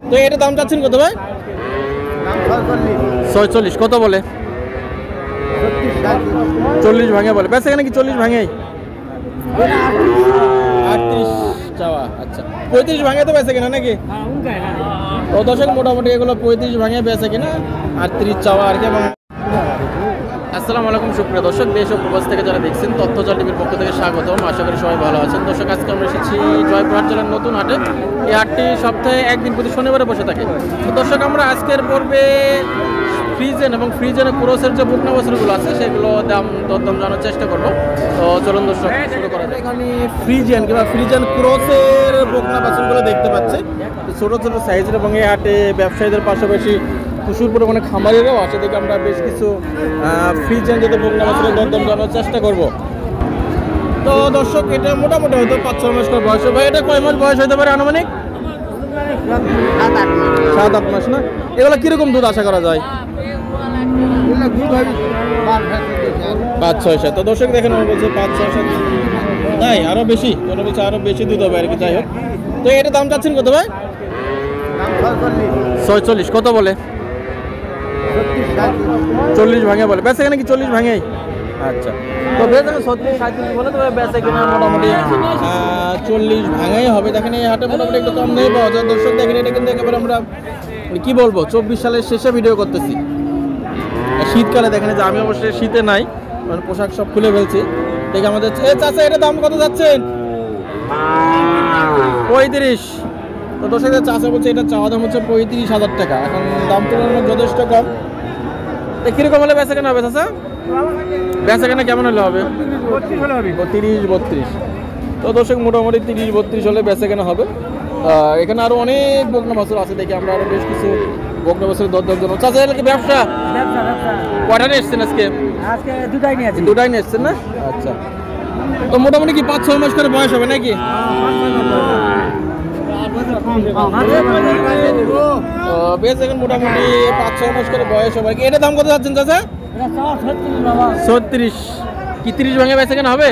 তো এটা দাম চাচ্ছেন কত ভাই? 46। কত বলে? 40 ভাঙে বলে। বেচা কেনা কি 40 ভাঙেই? 38 চাওয়া। আচ্ছা, 35 ভাঙে তো বেচা কেনা নাকি? তো দর্শক মোটামুটি এগুলো 35 ভাঙে বেচা কেনা, 38 চাওয়া আর কি। এবং আসসালামু আলাইকুম সুপ্রিয় দর্শক, দেশ ও প্রবাস থেকে যারা দেখছেন তথ্যজাল টিভির পক্ষ থেকে স্বাগতম। আশা করি সবাই ভালো আছেন। দর্শক, আজকে আমরা এসেছি জয়পুরহাট জেলার নতুন হাটে। এই হাটটি সপ্তাহে একদিন প্রতি শনিবারে বসে থাকে। তো দর্শক, আমরা আজকের পর্বে ফ্রিজেন এবং ফ্রিজেনের ক্রসের যে বুকনা বছরগুলো আছে সেগুলো দরদাম জানার চেষ্টা করবো। তো চলুন দর্শক শুরু করা যায়। এখানে ফ্রিজেন কিংবা ফ্রিজেন ক্রসের বুকনা বছরগুলো দেখতে পাচ্ছি, ছোটো ছোটো সাইজের। এবং এই হাটে ব্যবসায়ীদের পাশাপাশি প্রচুর পরিমাণে খামারিরাও আছে। দেখে আমরা বেশ কিছু ফ্রিজেন যাতে বুকনা বছরের দরদাম জানার চেষ্টা করব। তো দর্শক, এটা মোটামুটি হয়তো 5-6 মাস করে বয়স। ভাই, এটা কয় মাস বয়স হতে পারে আনুমানিক? 7-8 মাস না? এগুলো কিরকম দুধ আশা করা যায়? 5-6। তো দর্শক দেখেন, বলছে 5-6 তাই আরো বেশি, কোনো বলছে আরো বেশি দুধ হবে আর কি। যাই হোক, তো এটা দাম চাচ্ছেন কত ভাই? 46। কত বলে? 40 ভাঙে বলে। বেচা কেনা কি 40 ভাঙেই? আচ্ছা, তো বেচা 36-37 বলে, তবে বেচা কিনা মোটামুটি 40 ভাঙাই হবে। দেখেন এই হাটে মোটামুটি একটু কম নেই পাওয়া যায়। দর্শক দেখেন, এটা কিন্তু একেবারে আমরা কি বলবো 24 সালের শেষে ভিডিও করতেছি। শীতকালে দেখেন যে আমি অবশ্যই শীতে নাই, মানে পোশাক সব খুলে ফেলছি। দেখে আমাদের চাচা, এটা দাম কত যাচ্ছেন? 35। তো দর্শকদের চাচা বলছে এটা চাওয়া দাম হচ্ছে 35,000 টাকা। এখন দাম তুলনায় যথেষ্ট কম। কিরকম হলে বেচা কেনা হবে চাচা? বেচা কেনা কেমন হলে হবে? 30-32। তো দর্শক, মোটামুটি 30-32 হলে বেচা কেনা হবে। এখানে আরো অনেক বকনা বাছুর আছে। দেখি আমরা আরো বেশ কিছু বকনা বাছুরের দরদাম জানাবো। চাচা, এটা কি ব্যবসা? কয়টা নিয়ে এসছেন আজকে? দুটাই নিয়ে এসছেন না? আচ্ছা, তো মোটামুটি কি 5-6 মাস করে বয়স হবে নাকি? বেশ, এখন মোটামুটি 5-6 মাস করে বয়স হবে। এটা দাম কত যাচ্ছেন চাচা? 36। কি 30 ভাঙে বেচা কেনা হবে?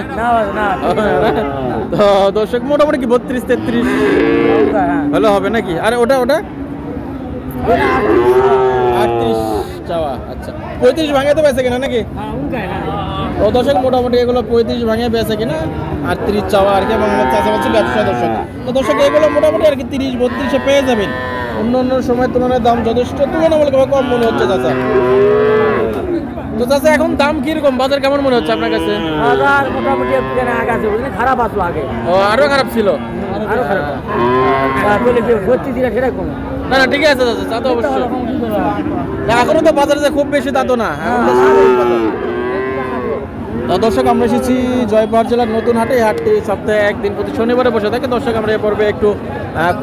তো দর্শক, মোটামুটি কি 32-33 ভালো হবে নাকি? আরে ওটা 38 চাওয়া। আচ্ছা, 35 ভাঙে তো বেচা কেনা নাকি? তো দর্শক, মোটামুটি এগুলো 35 ভাঙে বেচা কিনা, 38 চাওয়া আর কি। এবং আমার চাষাবাসি ব্যবসা দর্শক। তো দর্শক, এগুলো মোটামুটি আর কি 30-32 পেয়ে যাবেন। অন্য অন্য সময়ের তুলনায় দাম যথেষ্ট তুলনামূলকভাবে কম মনে হচ্ছে চাচা। তো চাচা, এখন দাম কিরকম, বাজার কেমন মনে হচ্ছে আপনার কাছে? বাজার মোটামুটি খারাপ আসলো আগে। ও, আরো খারাপ ছিল? আরো খারাপ। না না, ঠিকই আছে চাচা, তা তো অবশ্যই। এখনো তো বাজারে যে খুব বেশি তা তো না। দর্শক, আমরা এসেছি জয়পুরহাট জেলার নতুন হাটে। এই হাটটি সপ্তাহে একদিন প্রতি শনিবারে বসে থাকে। দর্শক, আমরা এ পর্বে একটু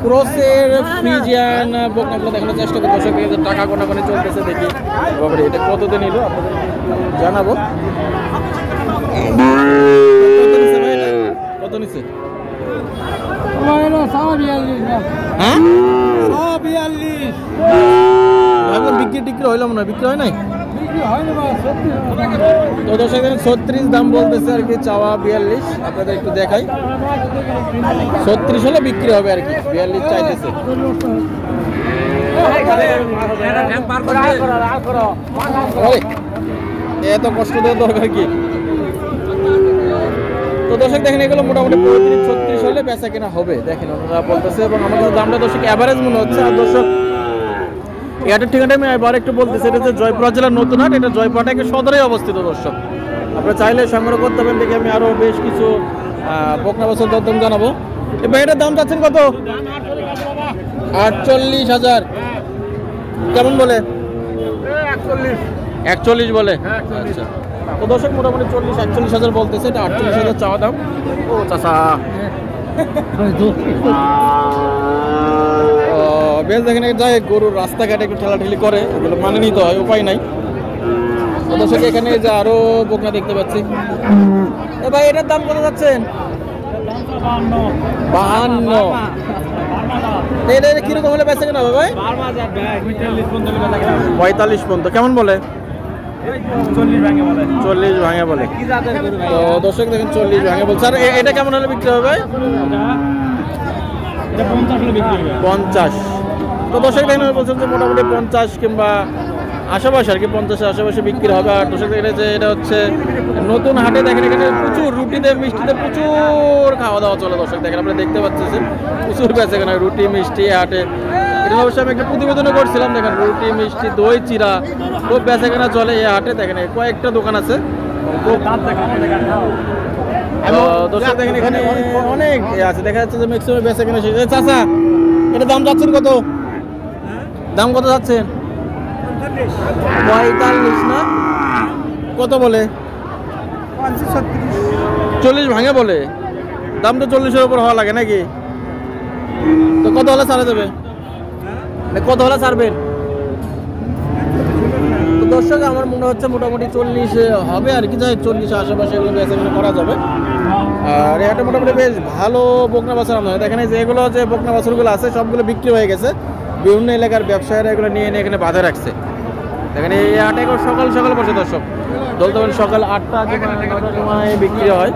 ক্রসের ফ্রিজিয়ান বকনাগুলো দেখানোর চেষ্টা করি। দর্শক, টাকা কোনাকানি চলতেছে, দেখি বাবারে এটা কতদিন এলো আপনাদের জানাবো। কত নিচ্ছে? হ্যাঁ, বিক্রি টিক্রি হইলাম না, বিক্রি হয় নাই। তো দর্শক, 36 দাম বলতেছে আর কি, চাওয়া 42। আপনাদের একটু দেখাই, 36 হলে বিক্রি হবে আর কি, 42 চাইতেছে। এত কষ্ট দেওয়ার দরকার কি? তো দর্শক দেখেন, এগুলো মোটামুটি 35-36 হলে বেচা কেনা হবে। দেখেন ওনারা বলতেছে, এবং আমাদের দামটা দর্শক অ্যাভারেজ মনে হচ্ছে। আর দর্শক, এটার ঠিকানাটা আমি এবার একটু বলতেছি, এটা হচ্ছে জয়পুরহাট জেলার নতুন হাট। এটা জয়পুরহাট সদরে অবস্থিত। দর্শক, আপনারা চাইলে সংগ্রহ করতে পারেন। দেখে আমি আরো বেশ কিছু বকনা বাছুর দরদাম জানাবো। এবার এটার দাম চাচ্ছেন কত? 48,000। কেমন বলে? 41 বলে। আচ্ছা, তো দর্শক, মোটামুটি 40-41,000 বলতেছে। এটা 48,000 চাওয়া দাম। ও চাচা, বেশ দেখেন, যায় গরুর রাস্তাঘাটে একটু ঠেলাঠেলি করে, এগুলো মানে নিতে হয়, উপায় নাই। দর্শক, এখানে যে আরো বকনা দেখতে পাচ্ছি। ভাই, এটার দাম কত যাচ্ছেন? 52। এটা কিরকম হলে বেচা কেনা হবে ভাই? 45 পর্যন্ত। কেমন বলে? 40 ভাঙে বলে। তো দর্শক দেখেন, 40 ভাঙে বলছে। আর এটা কেমন হলে বিক্রি হবে ভাই? 50। তো দর্শক দেখেন বলছেন যে মোটামুটি 50 কিংবা আশেপাশে আর কি 50-এর আশেপাশে বিক্রি হবে। আর দর্শক দেখেন যে এটা হচ্ছে নতুন হাটে, দেখেন এখানে প্রচুর রুটিতে মিষ্টিতে প্রচুর খাওয়া দাওয়া চলে। দর্শক দেখেন আপনারা দেখতে পাচ্ছেন প্রচুর বেচে এখানে রুটি মিষ্টি হাটে। এটা অবশ্যই আমি একটা প্রতিবেদনও করছিলাম, দেখেন রুটি মিষ্টি দই চিরা খুব বেচা কেনা চলে এই হাটে। দেখেন কয়েকটা দোকান আছে। দর্শক দেখেন এখানে অনেক আছে, দেখা যাচ্ছে যে ম্যাক্সিমাম বেচা কেনা শেষ। চাচা এটা দাম যাচ্ছেন কত? দাম কত যাচ্ছেন? 45 না? কত বলে? 40 ভাঙে বলে। দাম তো 40-এর উপর হওয়া লাগে নাকি? তো কত হলে ছাড়া যাবে? কত হলে ছাড়বেন? তো দর্শক আমার মনে হচ্ছে মোটামুটি 40 হবে আর কি, যাই 40 আশেপাশে এগুলো বেচা করা যাবে। আর এটা মোটামুটি বেশ ভালো বকনা বাছুর আমরা দেখেন যে এগুলো যে বকনা বাছুরগুলো আছে সবগুলো বিক্রি হয়ে গেছে। বিভিন্ন এলাকার ব্যবসায়ীরা এগুলো নিয়ে এনে এখানে বাঁধা রাখছে। দেখেন এই হাটে সকাল সকাল বসে দর্শক, বলতে পারেন সকাল 8টা কিংবা 9টার সময় বিক্রি হয়।